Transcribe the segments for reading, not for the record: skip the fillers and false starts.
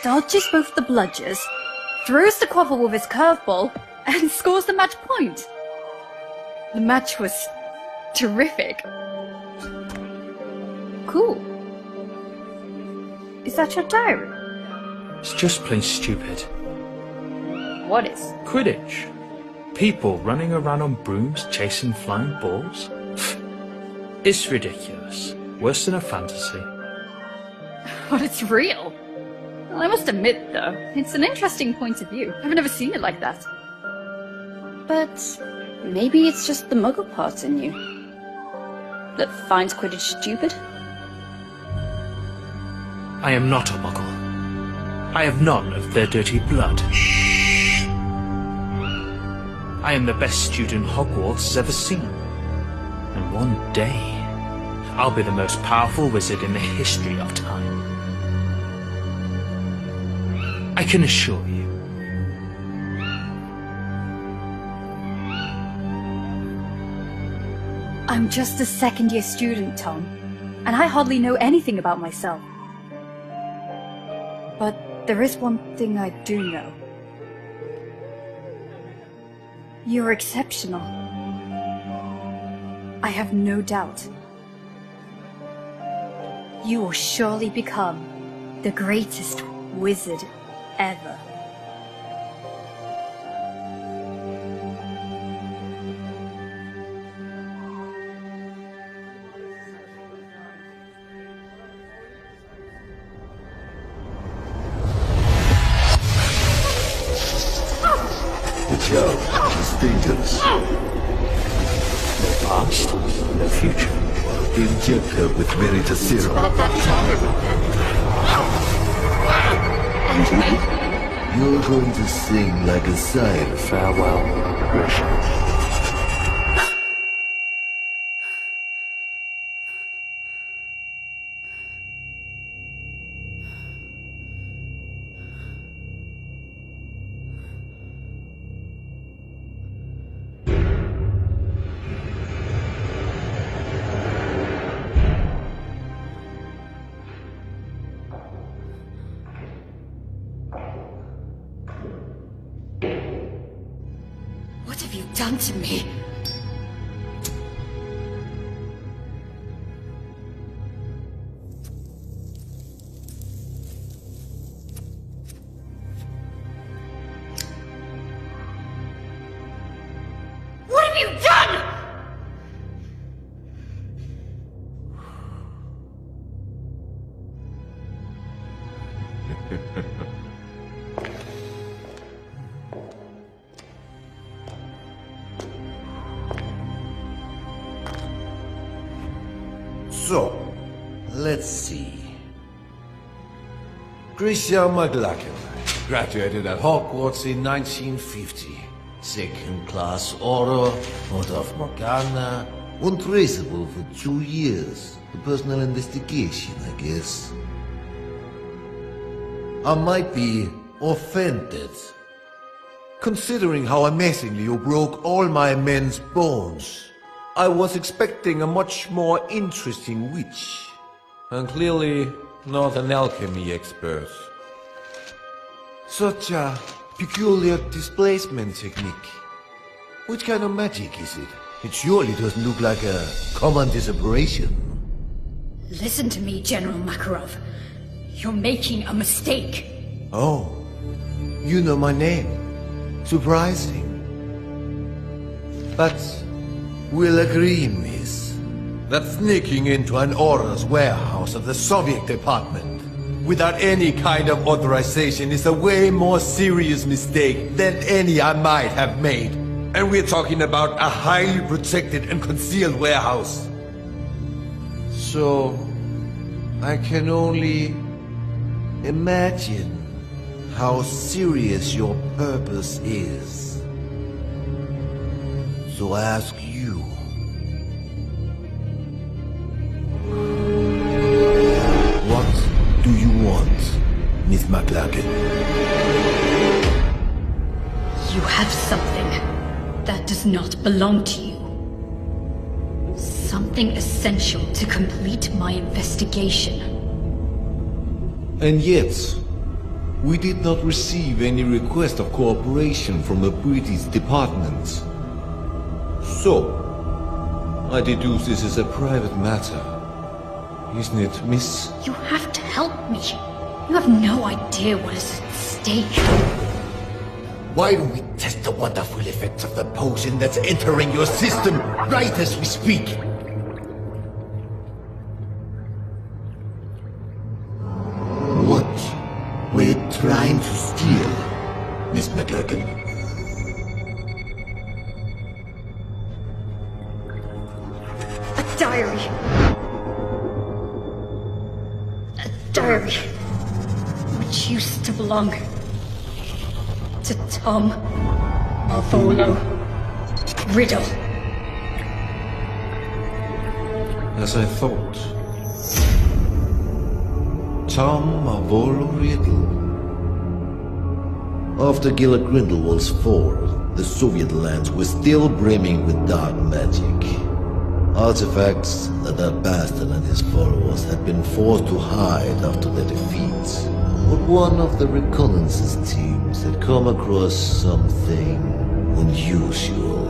dodges both the bludgers, throws the quaffle with his curveball, and scores the match point. The match was terrific. Cool. Is that your diary? It's just plain stupid. What is? Quidditch. People running around on brooms chasing flying balls. It's ridiculous. Worse than a fantasy. But it's real. Well, I must admit, though, it's an interesting point of view. I've never seen it like that. But maybe it's just the muggle parts in you that finds Quidditch stupid? I am not a muggle. I have none of their dirty blood. I am the best student Hogwarts has ever seen. And one day, I'll be the most powerful wizard in the history of time. I can assure you. I'm just a second-year student, Tom, and I hardly know anything about myself. But there is one thing I do know. You're exceptional. I have no doubt. You will surely become the greatest wizard ever. The job is dangerous. No past, no future. Inject her with Veritasirum. And me? You're going to sing like a siren. Farewell, Grisham. What have you done to me? What have you done? So, let's see. Christian McLachlan graduated at Hogwarts in 1950. Second class order, Order of Morgana, untraceable for 2 years. A personal investigation, I guess. I might be offended, considering how amazingly you broke all my men's bones. I was expecting a much more interesting witch, and clearly not an alchemy expert. Such a peculiar displacement technique. Which kind of magic is it? It surely doesn't look like a common disapparition. Listen to me, General Makarov. You're making a mistake. Oh, you know my name. Surprising. But we'll agree, miss, that sneaking into an Aura's warehouse of the Soviet department without any kind of authorization is a way more serious mistake than any I might have made. And we're talking about a highly protected and concealed warehouse. So, I can only imagine how serious your purpose is. So I ask you, what do you want, Miss McLachlan? You have something that does not belong to you. Something essential to complete my investigation. And yet, We did not receive any request of cooperation from the British department. So, I deduce this is a private matter. Isn't it, miss? You have to help me. You have no idea what is at stake. Why don't we test the wonderful effects of the potion that's entering your system right as we speak? What we're trying to steal, Miss McGurkin? A diary. A diary. Which used to belong to Tom Marvolo Riddle. As I thought. Tom Marvolo Riddle. After Gila Grindelwald's fall, the Soviet lands were still brimming with dark magic. Artifacts that that bastard and his followers had been forced to hide after their defeats. But one of the reconnaissance teams had come across something unusual.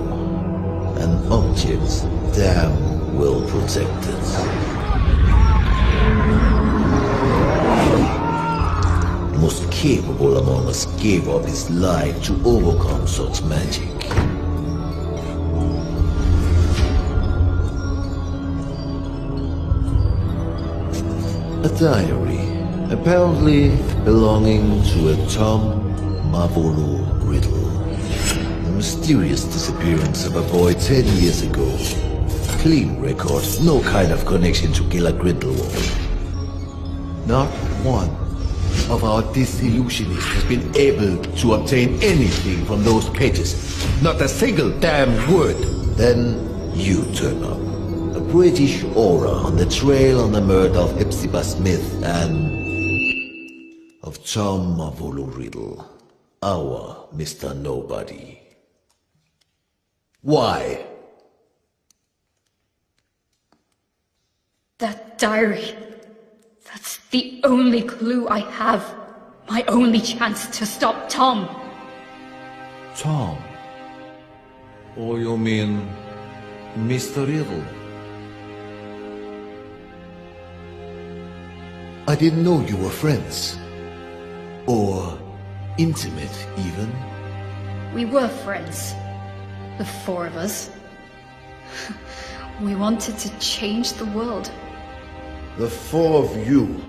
An object damn well protected. The most capable among us gave up his life to overcome such magic. A diary, apparently belonging to a Tom Marvolo Riddle. The mysterious disappearance of a boy 10 years ago. Clean records, no kind of connection to Gila Grindelwald. Not one of our disillusionists has been able to obtain anything from those pages. Not a single damn word. Then you turn up. A British aura on the trail on the murder of Hepzibah Smith and of Tom Marvolo Riddle, our Mr. Nobody. Why? That diary. That's the only clue I have. My only chance to stop Tom. Tom? Or you mean Mr. Riddle? I didn't know you were friends. Or intimate, even. We were friends. The four of us. We wanted to change the world. The four of you.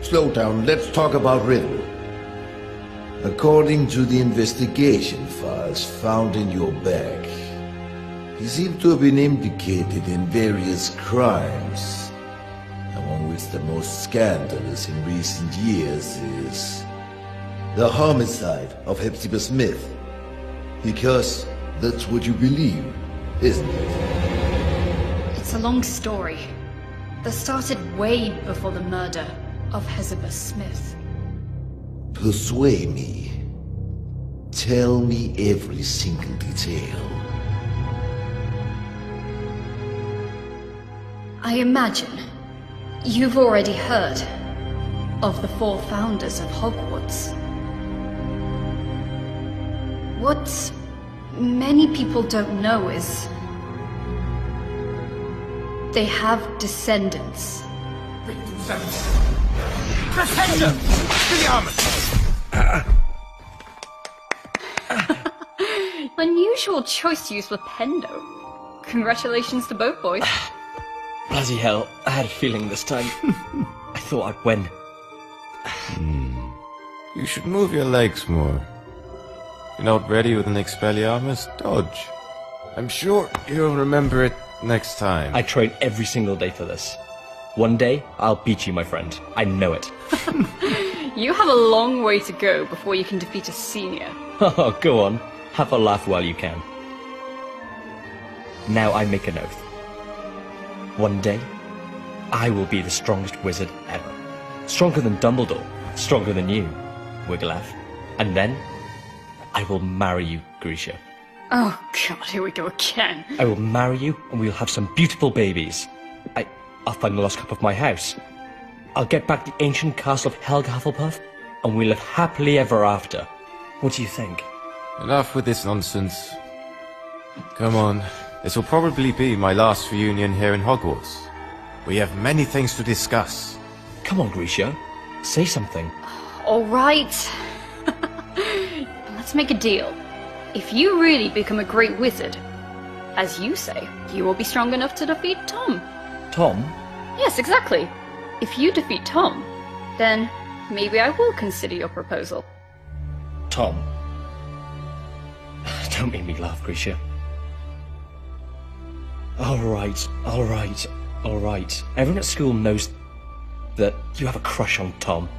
Slow down, let's talk about Riddle. According to the investigation files found in your bag, he seemed to have been implicated in various crimes, among which the most scandalous in recent years is the homicide of Hepzibah Smith. Because that's what you believe, isn't it? It's a long story that started way before the murder of Hepzibah Smith. Persuade me. Tell me every single detail. I imagine you've already heard of the four founders of Hogwarts. What many people don't know is they have descendants. Pretender! To the armor! Unusual choice to use for Pendo. Congratulations to both boys. Bloody hell, I had a feeling this time. I thought I'd win. You should move your legs more. You're not ready with an Expelliarmus? Dodge. I'm sure you'll remember it next time. I train every single day for this. One day, I'll beat you, my friend. I know it. You have a long way to go before you can defeat a senior. Oh, go on. Have a laugh while you can. Now I make an oath. One day, I will be the strongest wizard ever. Stronger than Dumbledore. Stronger than you, Wiggleaff. And then, I will marry you, Grisha. Oh god, here we go again. I will marry you, and we'll have some beautiful babies. I'll find the lost cup of my house. I'll get back the ancient castle of Helga Hufflepuff, and we live happily ever after. What do you think? Enough with this nonsense. Come on, this will probably be my last reunion here in Hogwarts. We have many things to discuss. Come on, Grisha. Say something. All right. Let's make a deal. If you really become a great wizard, as you say, you will be strong enough to defeat Tom. Tom? Yes, exactly. If you defeat Tom, then maybe I will consider your proposal. Tom. Don't make me laugh, Grisha. Alright. Everyone at school knows that you have a crush on Tom.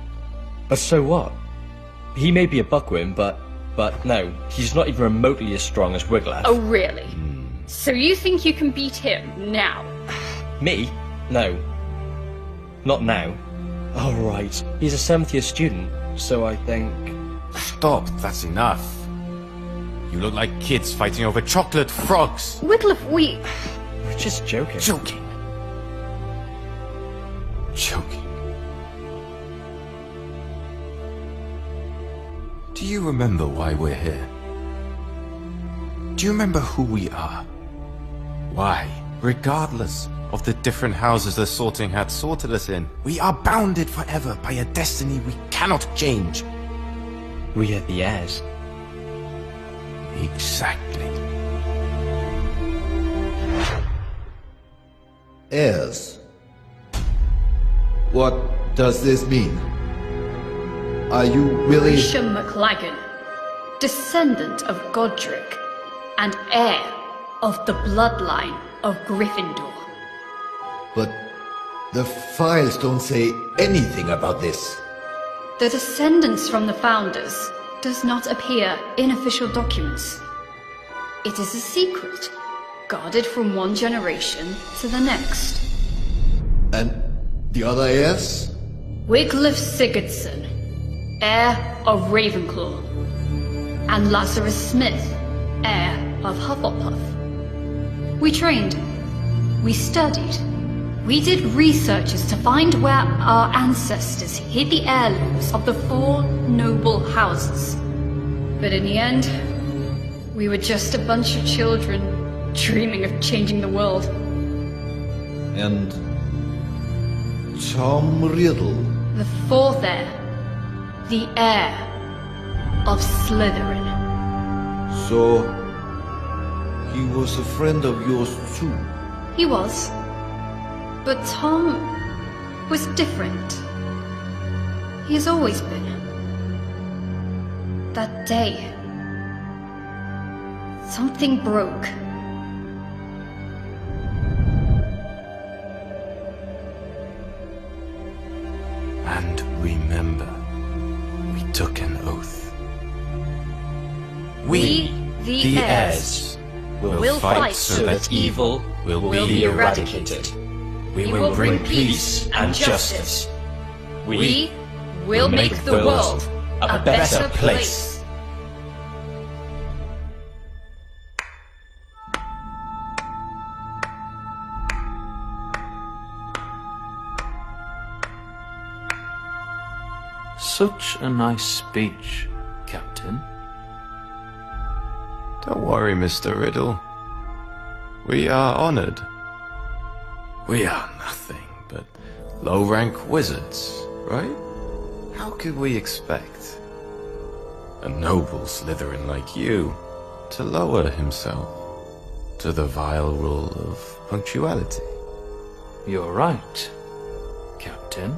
But so what? He may be a buckwim, but no, he's not even remotely as strong as Wiglaf. Oh, really? So you think you can beat him now? Me? No. Not now. Alright, he's a 7th year student, so I think... Stop, that's enough. You look like kids fighting over chocolate frogs. Wiglaf, we... We're just joking. Joking. Do you remember why we're here? Do you remember who we are? Why, regardless of the different houses the Sorting Hat sorted us in, we are bounded forever by a destiny we cannot change. We are the heirs. Exactly. Heirs. What does this mean? Are you really... Grisha McLagan, descendant of Godric, and heir of the bloodline of Gryffindor. But the files don't say anything about this. The descendants from the founders does not appear in official documents. It is a secret, guarded from one generation to the next. And the other heirs? Wiglaf Sigurdsson, heir of Ravenclaw, and Lazarus Smith, heir of Hufflepuff. We trained, we studied, we did researches to find where our ancestors hid the heirlooms of the 4 noble houses. But in the end, we were just a bunch of children dreaming of changing the world. And Tom Riddle? The 4th heir, the heir of Slytherin. So, he was a friend of yours too? He was. But Tom was different. He has always been. That day, something broke. And remember, we took an oath. We, the heirs, will fight so that evil will be eradicated. We will bring peace and justice. We will make the world a better place. Such a nice speech, Captain. Don't worry, Mr. Riddle. We are honored. We are nothing but low-rank wizards, right? How could we expect a noble Slytherin like you to lower himself to the vile rule of punctuality? You're right, Captain.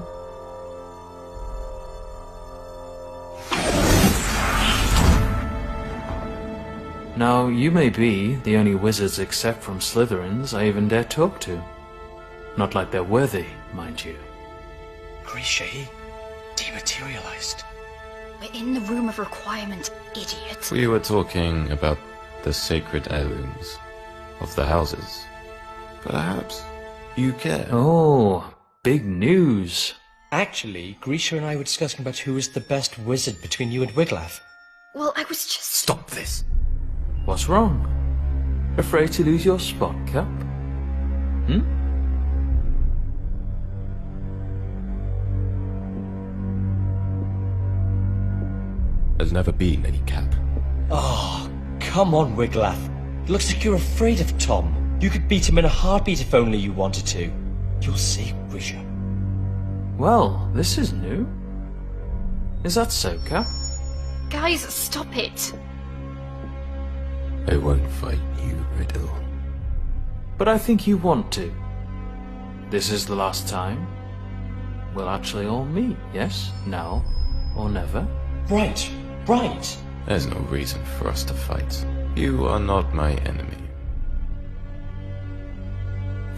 Now, you may be the only wizards except from Slytherins I even dare talk to. Not like they're worthy, mind you. Grisha, he dematerialized. We're in the room of requirement, idiot. We were talking about the sacred heirlooms of the houses. Perhaps you care. Oh, big news. Actually, Grisha and I were discussing about who is the best wizard between you and Wiglaf. Well, I was just... Stop this! What's wrong? Afraid to lose your spot, Cap? There's never been any cap. Oh, come on, Wiglaf. It looks like you're afraid of Tom. You could beat him in a heartbeat if only you wanted to. You'll see, Grisha. Well, this is new. Is that so, Cap? Guys, stop it. I won't fight you, Riddle. But I think you want to. This is the last time we'll actually all meet, yes? Now or never? Right, right. There's no reason for us to fight. You are not my enemy.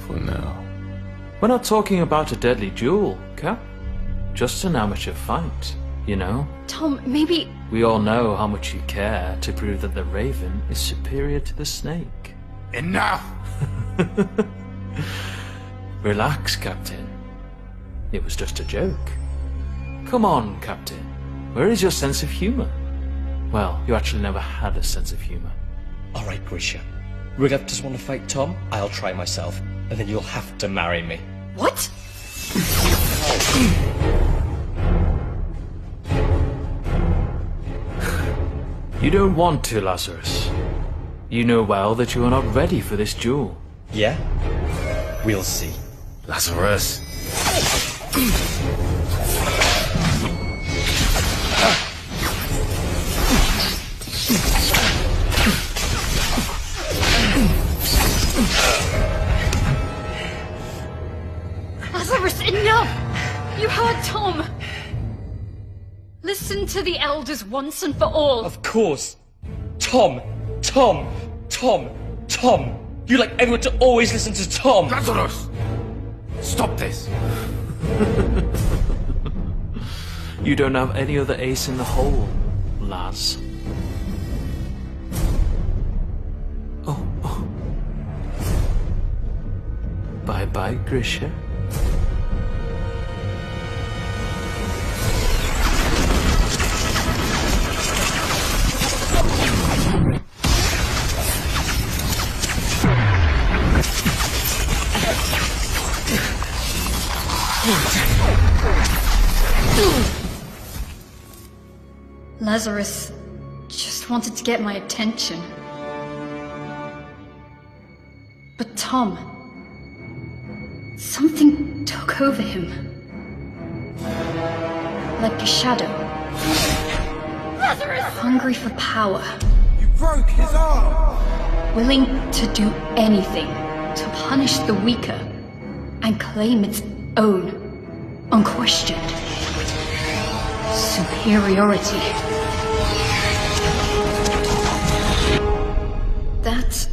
For now. We're not talking about a deadly duel, Cap. Just an amateur fight, you know? Tom, maybe... We all know how much you care to prove that the Raven is superior to the Snake. Enough! Relax, Captain. It was just a joke. Come on, Captain. Where is your sense of humor? Well, you actually never had a sense of humor. All right, Grisha. Wiglaf doesn't want to fight Tom. I'll try myself. And then you'll have to marry me. What? You don't want to, Lazarus. You know well that you are not ready for this duel. Yeah? We'll see. Lazarus! Lazarus, enough! You heard Tom! Listen to the elders once and for all. Of course. Tom! Tom! Tom! Tom! You like everyone to always listen to Tom! Lazarus! Stop this! You don't have any other ace in the hole, Laz. Oh. Bye-bye, Grisha. Lazarus just wanted to get my attention. But Tom... something took over him. Like a shadow. Lazarus! Hungry for power. You broke his arm! Willing to do anything to punish the weaker and claim its own, unquestioned superiority. That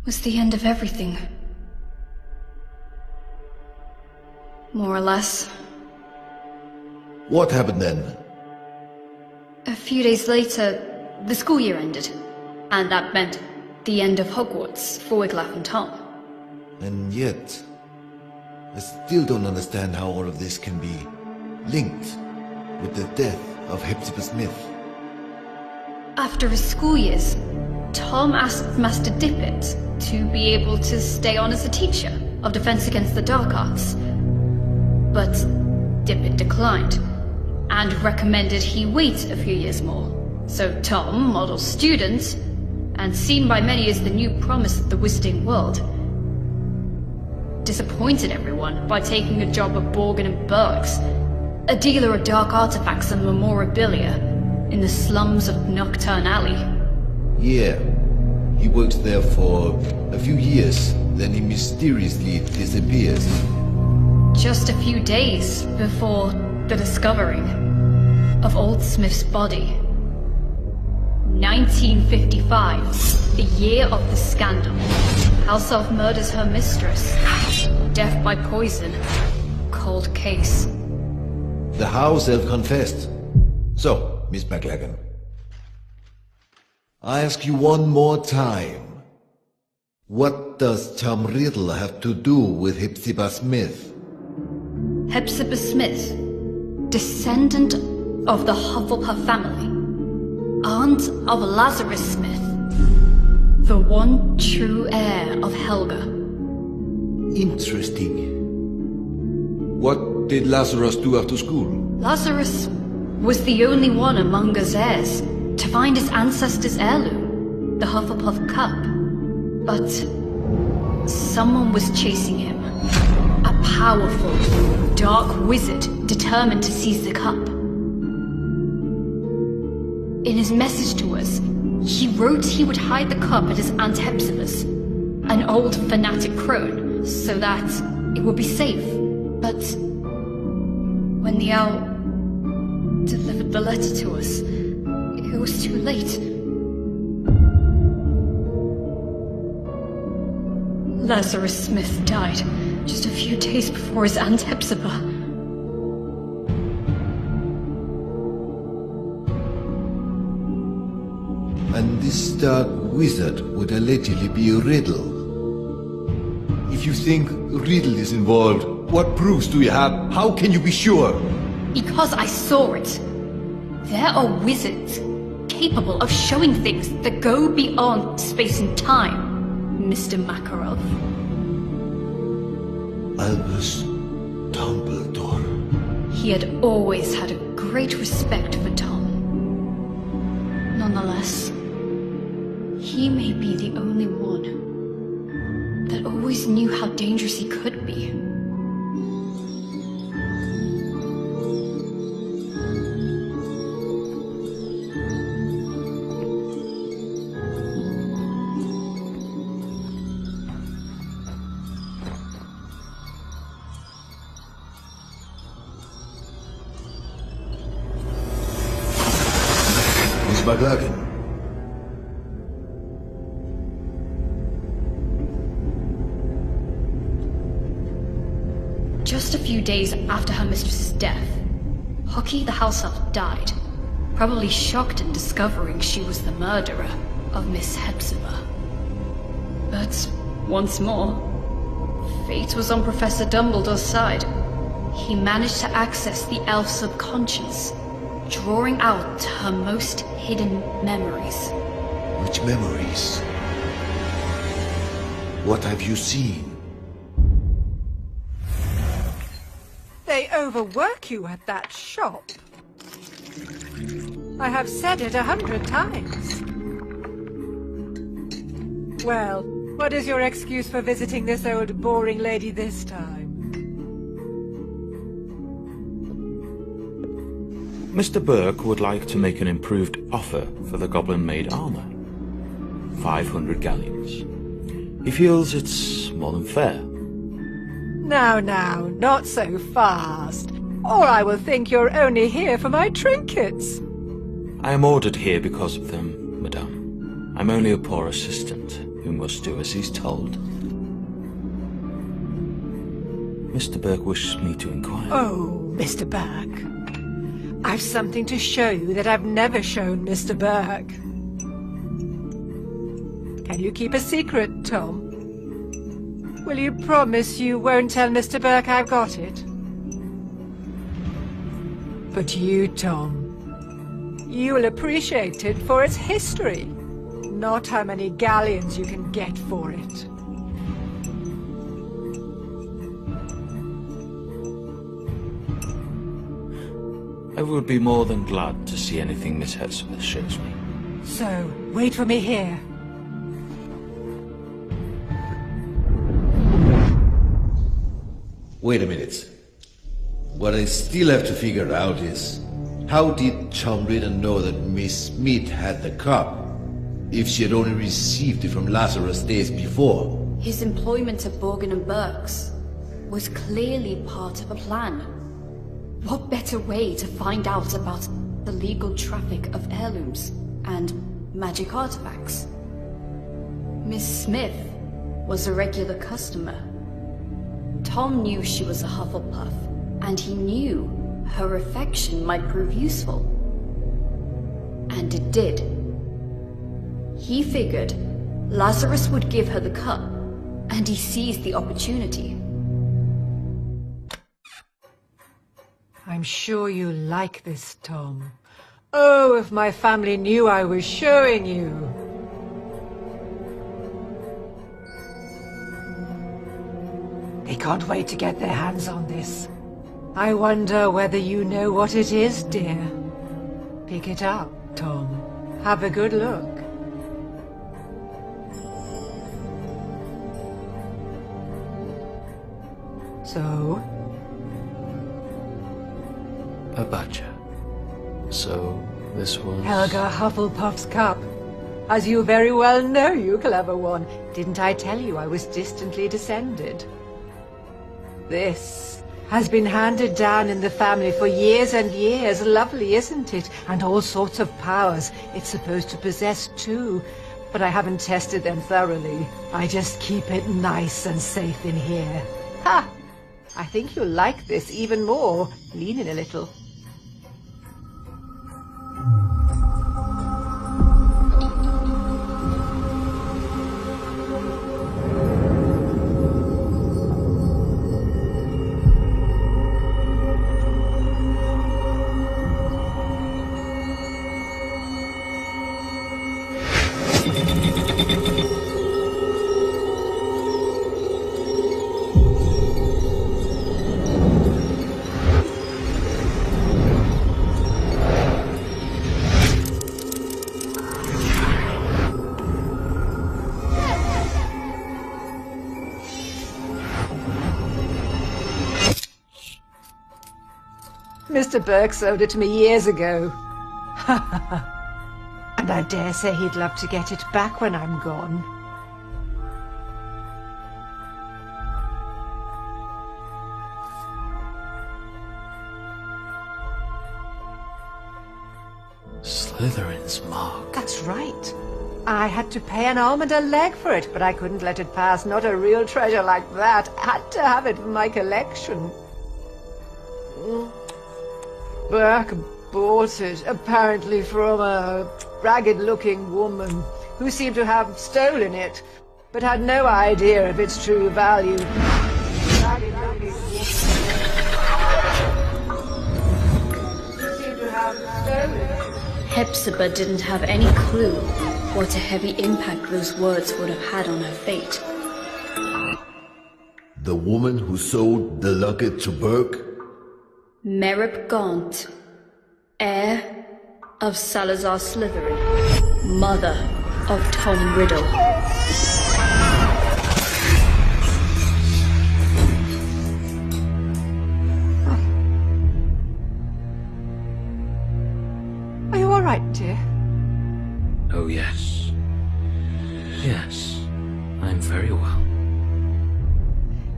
was the end of everything. More or less. What happened then? A few days later, the school year ended. And that meant the end of Hogwarts for Wiglaf and Tom. And yet, I still don't understand how all of this can be linked with the death of Hepzibah Smith. After his school years, Tom asked Master Dippet to be able to stay on as a teacher of Defense Against the Dark Arts. But Dippet declined, and recommended he wait a few years more. So Tom, model student, and seen by many as the new promise of the wizarding world, disappointed everyone by taking a job at Borgin and Burke's, a dealer of dark artifacts and memorabilia in the slums of Nocturne Alley. Yeah, he works there for a few years, then he mysteriously disappears. Just a few days before the discovering of Old Smith's body. 1955, the year of the scandal. House Elf murders her mistress. Death by poison. Cold case. The house elf confessed. So, Miss McLagan, I ask you one more time. What does Tom Riddle have to do with Hepzibah Smith? Hepzibah Smith, descendant of the Hufflepuff family, aunt of Lazarus Smith, the one true heir of Helga. Interesting. What did Lazarus do after school? Lazarus was the only one among us heirs to find his ancestor's heirloom, the Hufflepuff cup. But someone was chasing him. A powerful, dark wizard determined to seize the cup. In his message to us, he wrote he would hide the cup at his Aunt Hepzibah's, an old fanatic crone, so that it would be safe. But when the owl delivered the letter to us, it was too late. Lazarus Smith died just a few days before his Aunt Hepzibah. And this dark wizard would allegedly be Riddle. If you think Riddle is involved, what proofs do you have? How can you be sure? Because I saw it. There are wizards capable of showing things that go beyond space and time, Mr. Makarov. Albus Dumbledore. He had always had a great respect for Tom. Nonetheless, he may be the only one that always knew how dangerous he could be. Miss McLaughlin. Just a few days after her mistress's death, Hockey the house elf died, probably shocked in discovering she was the murderer of Miss Hepzibah. But once more, fate was on Professor Dumbledore's side. He managed to access the elf's subconscious, drawing out her most hidden memories. Which memories? What have you seen? They overwork you at that shop. I have said it 100 times. Well, what is your excuse for visiting this old boring lady this time? Mr. Burke would like to make an improved offer for the goblin-made armor. 500 galleons. He feels it's more than fair. Now, not so fast, or I will think you're only here for my trinkets. I am ordered here because of them, madame. I'm only a poor assistant who must do as he's told. Mr. Burke wishes me to inquire. Oh, Mr. Burke. I've something to show you that I've never shown Mr. Burke. Can you keep a secret, Tom? Will you promise you won't tell Mr. Burke I've got it? But you, Tom, you'll appreciate it for its history, not how many galleons you can get for it. I would be more than glad to see anything Miss Hepzibah shows me. So, wait for me here. Wait a minute. What I still have to figure out is, how did Tom Riddle know that Miss Smith had the cup, if she had only received it from Lazarus days before? His employment at Borgin and Burke's was clearly part of a plan. What better way to find out about the legal traffic of heirlooms and magic artifacts? Miss Smith was a regular customer. Tom knew she was a Hufflepuff, and he knew her affection might prove useful. And it did. He figured Lazarus would give her the cup, and he seized the opportunity. I'm sure you like this, Tom. Oh, if my family knew I was showing you. They can't wait to get their hands on this. I wonder whether you know what it is, dear. Pick it up, Tom. Have a good look. So? A badger. So, this was... Helga Hufflepuff's cup. As you very well know, you clever one. Didn't I tell you I was distantly descended? This has been handed down in the family for years and years. Lovely, isn't it? And all sorts of powers it's supposed to possess too. But I haven't tested them thoroughly. I just keep it nice and safe in here. Ha! I think you'll like this even more. Lean in a little. Mr. Burke sold it to me years ago. And I dare say he'd love to get it back when I'm gone. Slytherin's mark. That's right. I had to pay an arm and a leg for it, but I couldn't let it pass. Not a real treasure like that. Had to have it for my collection. Burke bought it, apparently from a ragged-looking woman who seemed to have stolen it, but had no idea of its true value. Ragged-looking woman who seemed to have stolen it. Hepzibah didn't have any clue what a heavy impact those words would have had on her fate. The woman who sold the locket to Burke? Merip Gaunt, heir of Salazar Slytherin, mother of Tom Riddle. Are you all right, dear? Oh, yes. Yes, I'm very well.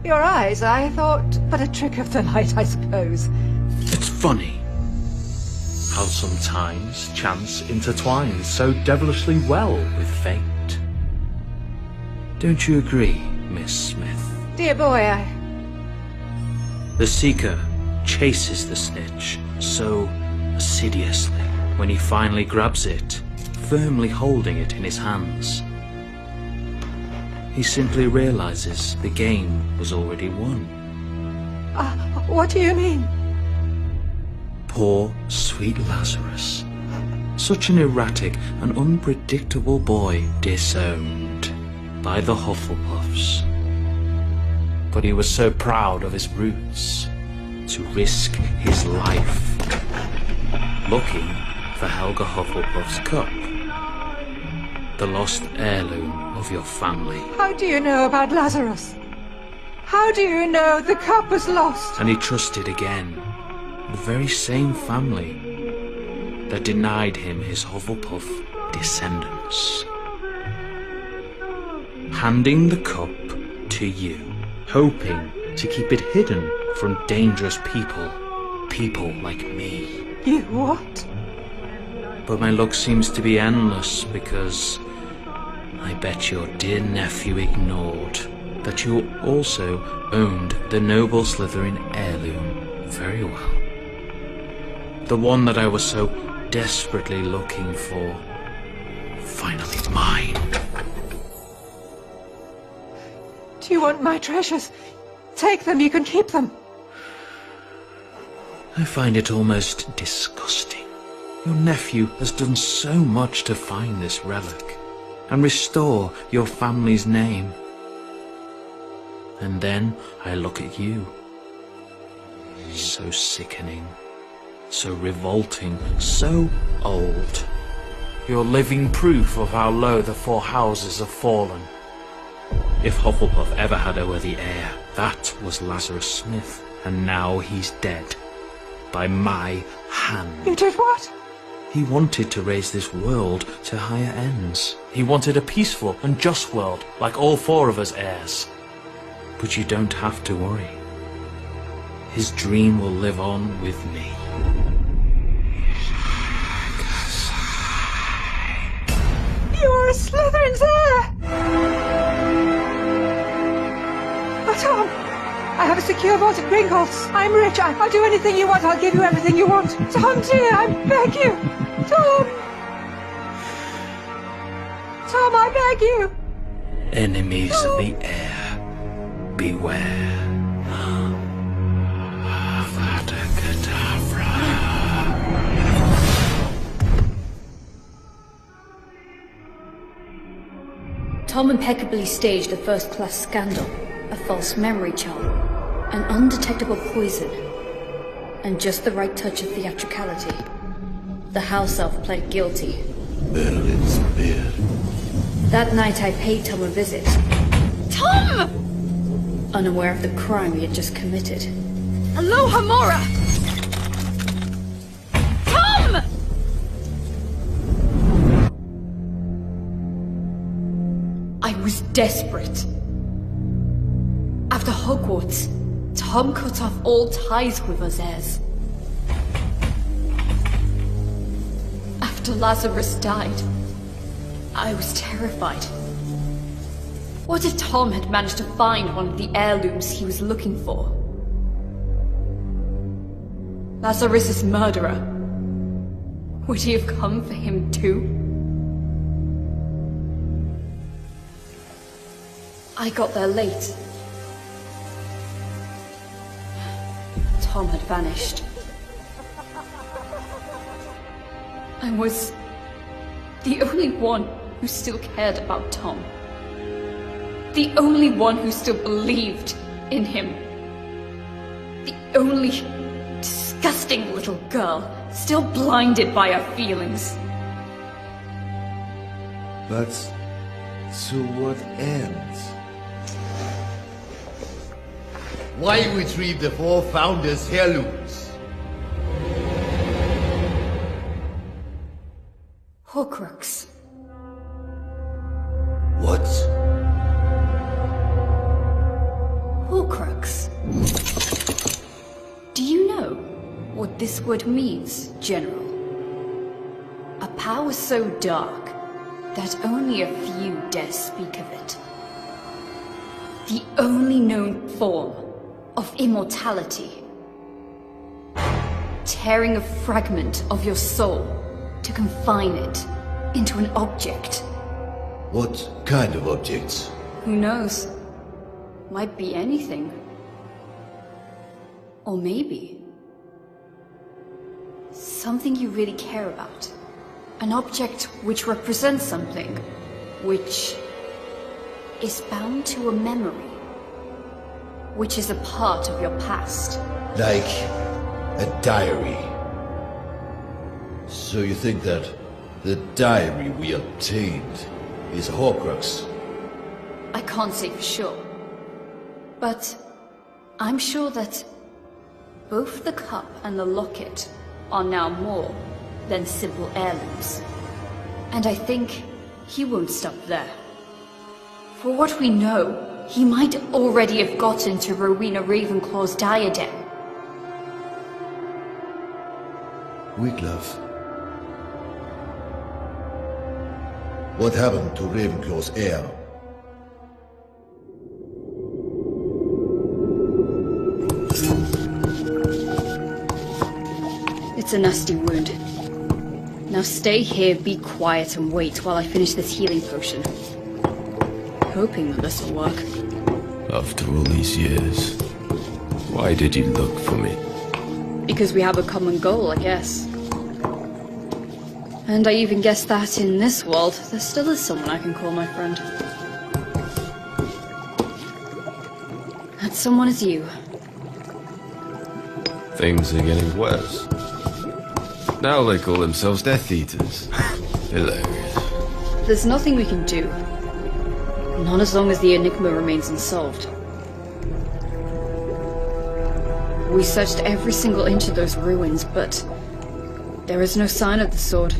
Your eyes, I thought, but a trick of the light, I suppose. It's funny how sometimes chance intertwines so devilishly well with fate. Don't you agree, Miss Smith? Dear boy, The Seeker chases the snitch so assiduously when he finally grabs it, firmly holding it in his hands. He simply realizes the game was already won. what do you mean? Poor, sweet Lazarus. Such an erratic and unpredictable boy disowned by the Hufflepuffs. But he was so proud of his roots to risk his life looking for Helga Hufflepuff's cup, the lost heirloom of your family. How do you know about Lazarus? How do you know the cup was lost? And he trusted again the very same family that denied him his Hufflepuff descendants. Handing the cup to you, hoping to keep it hidden from dangerous people like me. You what? But my luck seems to be endless because I bet your dear nephew ignored that you also owned the noble Slytherin heirloom very well. The one that I was so desperately looking for. Finally mine. Do you want my treasures? Take them, you can keep them. I find it almost disgusting. Your nephew has done so much to find this relic and restore your family's name. And then I look at you. So sickening. So revolting, so old. You're living proof of how low the four houses have fallen. If Hufflepuff ever had a worthy heir, that was Lazarus Smith, and now he's dead. By my hand. You did what? He wanted to raise this world to higher ends. He wanted a peaceful and just world, like all four of us heirs. But you don't have to worry. His dream will live on with me. You're a Slytherin's heir! Oh, Tom! I have a secure vault at Gringotts. I'm rich. I'll do anything you want. I'll give you everything you want. Tom, dear, I beg you. Tom! Tom, I beg you. Enemies of the heir, beware. Avada Kedavra. Tom impeccably staged a first-class scandal, a false memory charm, an undetectable poison, and just the right touch of theatricality. The house elf pled guilty. Merlin's beard. That night I paid Tom a visit. Tom! Unaware of the crime he had just committed. Aloha Mora! Tom! I was desperate. After Hogwarts, Tom cut off all ties with us heirs. After Lazarus died, I was terrified. What if Tom had managed to find one of the heirlooms he was looking for? Lazarus's murderer. Would he have come for him too? I got there late. Tom had vanished. I was the only one who still cared about Tom. The only one who still believed in him. The only disgusting little girl still blinded by her feelings. But to what end? Why retrieve the four founders' heirlooms? Horcrux. What? Horcrux. Do you know what this word means, General? A power so dark that only a few dare speak of it. The only known form of immortality. Tearing a fragment of your soul to confine it into an object. What kind of objects? Who knows? Might be anything. Or maybe something you really care about. An object which represents something which is bound to a memory, which is a part of your past. Like a diary. So you think that the diary we obtained is a Horcrux? I can't say for sure, but I'm sure that both the cup and the locket are now more than simple heirlooms. And I think he won't stop there. For what we know, he might already have gotten to Rowena Ravenclaw's diadem. Wiglaf. What happened to Ravenclaw's heir? It's a nasty wound. Now stay here, be quiet, and wait while I finish this healing potion. Hoping that this will work. After all these years, why did you look for me? Because we have a common goal, I guess. And I even guess that in this world, there still is someone I can call my friend. That someone is you. Things are getting worse. Now they call themselves Death Eaters. Hilarious. There's nothing we can do. Not as long as the enigma remains unsolved. We searched every single inch of those ruins, but there is no sign of the sword.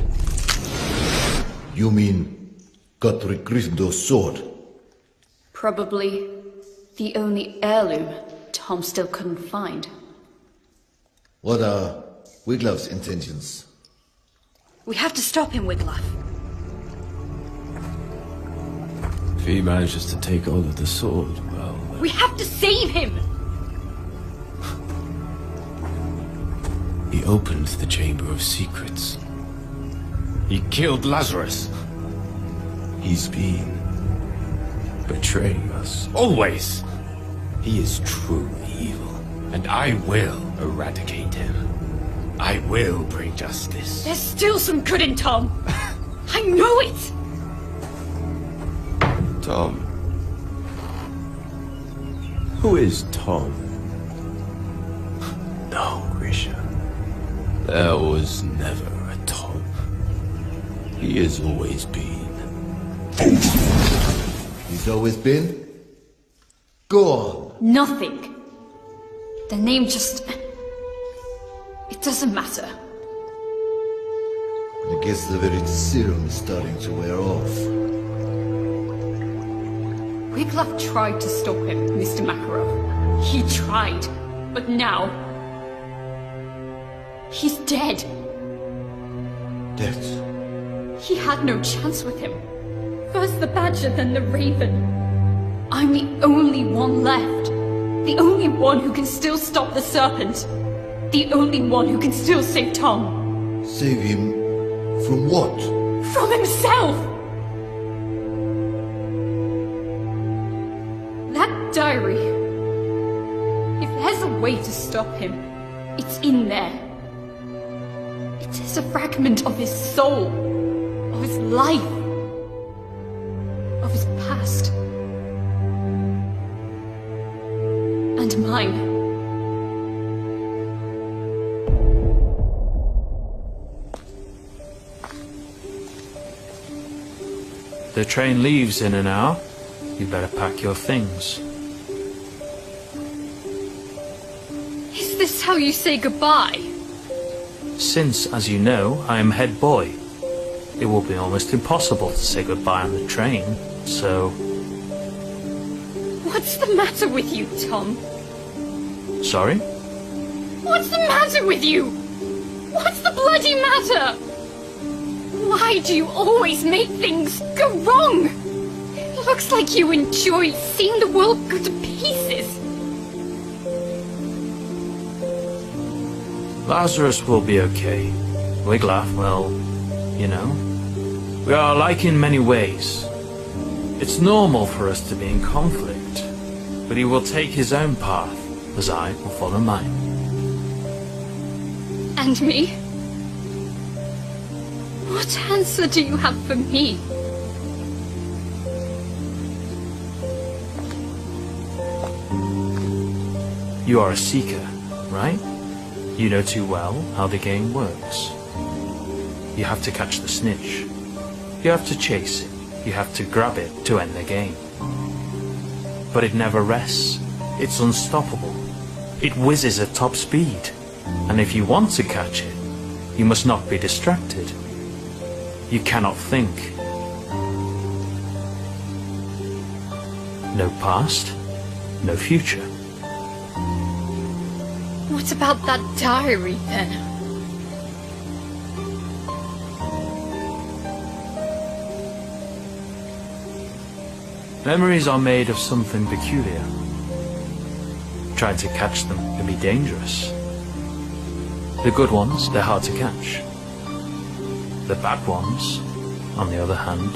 You mean Guthrie Gryffindor's sword? Probably the only heirloom Tom still couldn't find. What are Wiglaf's intentions? We have to stop him, Wiglaf. If he manages to take hold of the sword, well... We have to save him! He opened the Chamber of Secrets. He killed Lazarus. He's been betraying us. Always! He is true evil, and I will eradicate him. I will bring justice. There's still some good in Tom! I know it! Tom. Who is Tom? No, Grisha. There was never a Tom. He has always been. He's always been? Go on. Nothing. The name just... It doesn't matter. I guess the very serum is starting to wear off. Wiglaf tried to stop him, Mr. Makarov. He tried, but now... He's dead. Dead? He had no chance with him. First the Badger, then the Raven. I'm the only one left. The only one who can still stop the Serpent. The only one who can still save Tom. Save him from what? From himself! That diary. If there's a way to stop him, it's in there. It is a fragment of his soul, of his life, of his past. And mine. The train leaves in an hour. You better pack your things. Is this how you say goodbye? Since, as you know, I am head boy, it will be almost impossible to say goodbye on the train, so... What's the matter with you, Tom? Sorry? What's the matter with you? What's the bloody matter? Why do you always make things go wrong? It looks like you enjoy seeing the world go to pieces. Lazarus will be okay. Wiglaf, well, you know, we are alike in many ways. It's normal for us to be in conflict, but he will take his own path, as I will follow mine. And me? What answer do you have for me? You are a seeker, right? You know too well how the game works. You have to catch the snitch. You have to chase it. You have to grab it to end the game. But it never rests. It's unstoppable. It whizzes at top speed. And if you want to catch it, you must not be distracted. You cannot think. No past, no future. What about that diary, then? Memories are made of something peculiar. Trying to catch them can be dangerous. The good ones, they're hard to catch. The bad ones, on the other hand,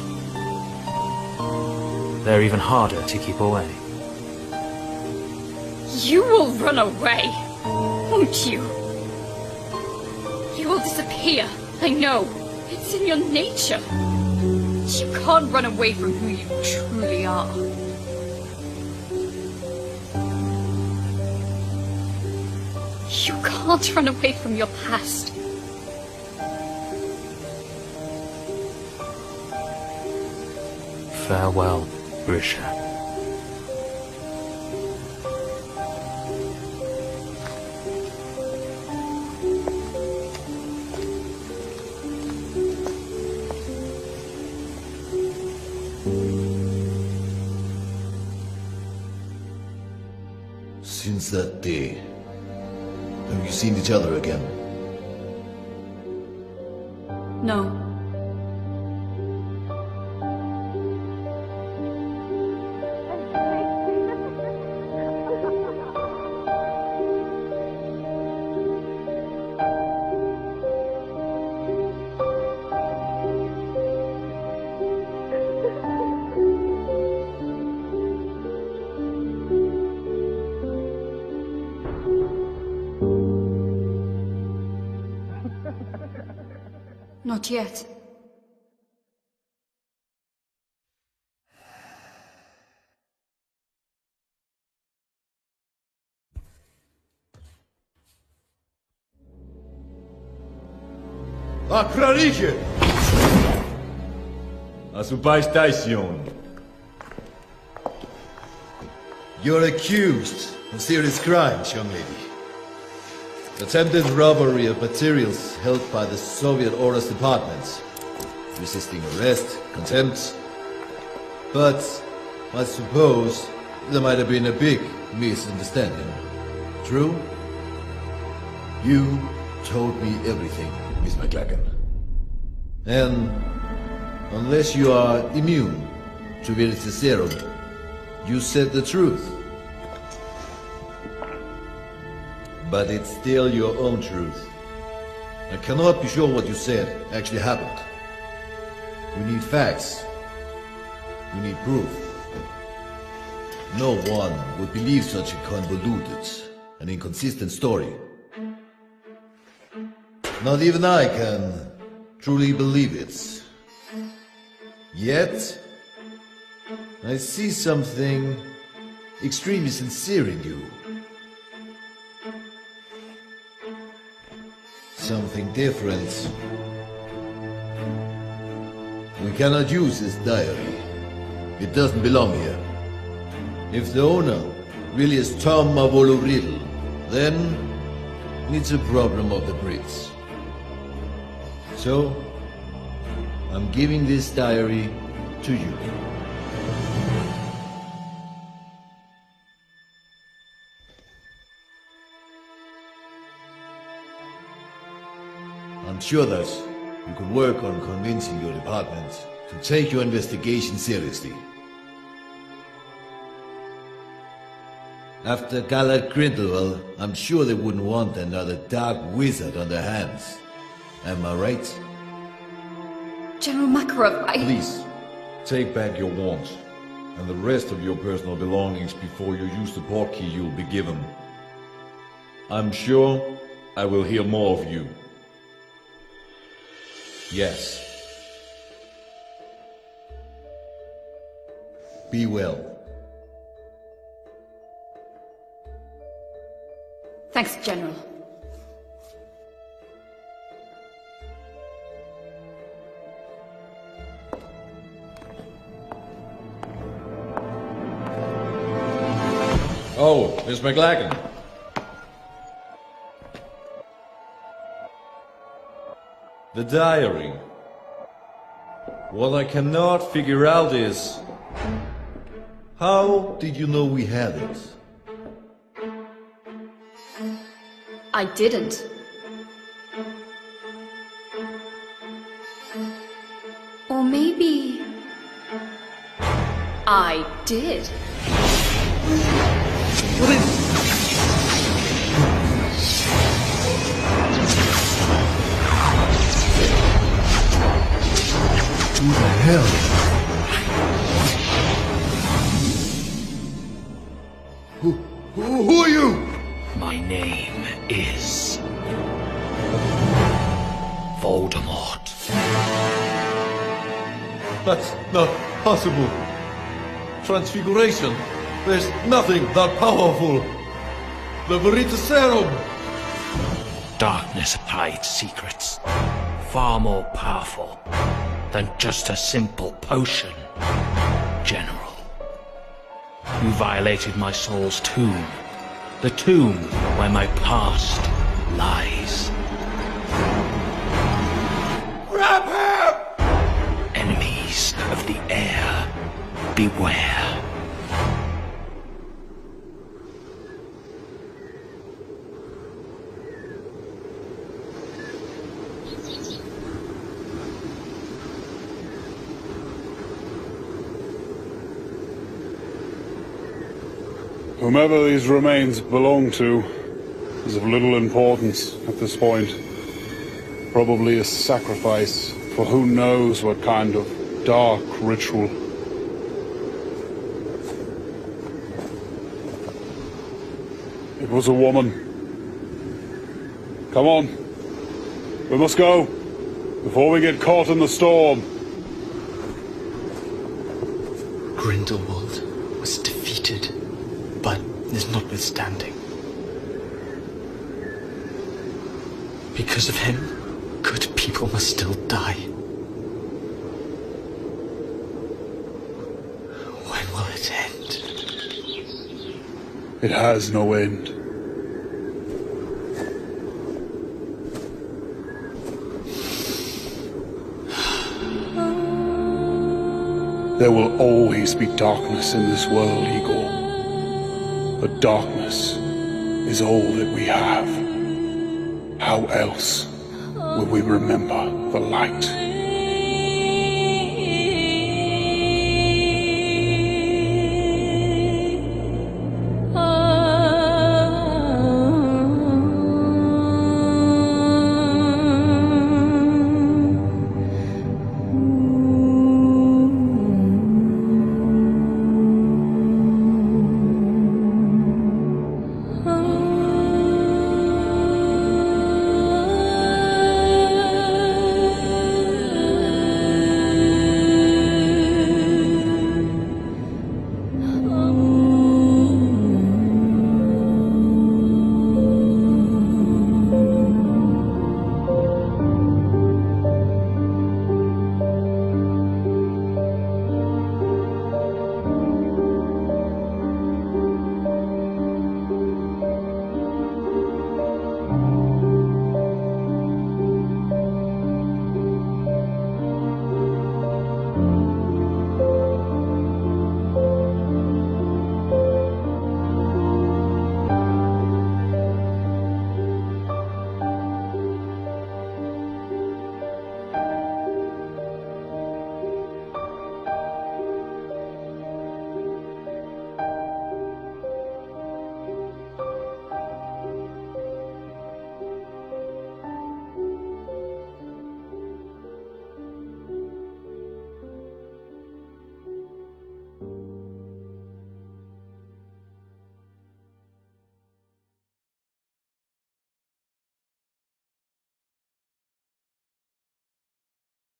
they're even harder to keep away. You will run away, won't you? You will disappear, I know. It's in your nature. You can't run away from who you truly are. You can't run away from your past. Farewell, Grisha. Since that day, have you seen each other again? No. Not yet. Acrariche! A su paistation. You're accused of serious crimes, young lady. Attempted robbery of materials held by the Soviet Orders Department. Resisting arrest, contempt. But I suppose there might have been a big misunderstanding. True? You told me everything, Miss McLagan. And unless you are immune to Veritaserum, you said the truth. But it's still your own truth. I cannot be sure what you said actually happened. We need facts. We need proof. No one would believe such a convoluted and inconsistent story. Not even I can truly believe it. Yet, I see something extremely sincere in you. Something different. We cannot use this diary. It doesn't belong here. If the owner really is Tom Mavolo Riddle, then it's a problem of the Brits. So, I'm giving this diary to you. I'm sure that you could work on convincing your department to take your investigation seriously. After Gallard Grindelwald, I'm sure they wouldn't want another dark wizard on their hands. Am I right? General Makarov, Please, take back your wand and the rest of your personal belongings before you use the portkey you'll be given. I'm sure I will hear more of you. Yes. Be well. Thanks, General. Oh, Miss McLagan. The diary. What I cannot figure out is... How did you know we had it? I didn't. Or maybe... I did. Who the hell? Who are you? My name is... Voldemort. That's not possible. Transfiguration. There's nothing that powerful. The Veritaserum. Darkness hides secrets far more powerful than just a simple potion. general. You violated my soul's tomb. The tomb where my past lies. Grab him! Enemies of the Heir, beware. Whomever these remains belong to is of little importance at this point. Probably a sacrifice for who knows what kind of dark ritual. It was a woman. Come on. We must go, before we get caught in the storm. Grindelwald was defeated, but is notwithstanding. Because of him, good people must still die. When will it end? It has no end. There will always be darkness in this world, Igor. But darkness is all that we have. How else will we remember the light?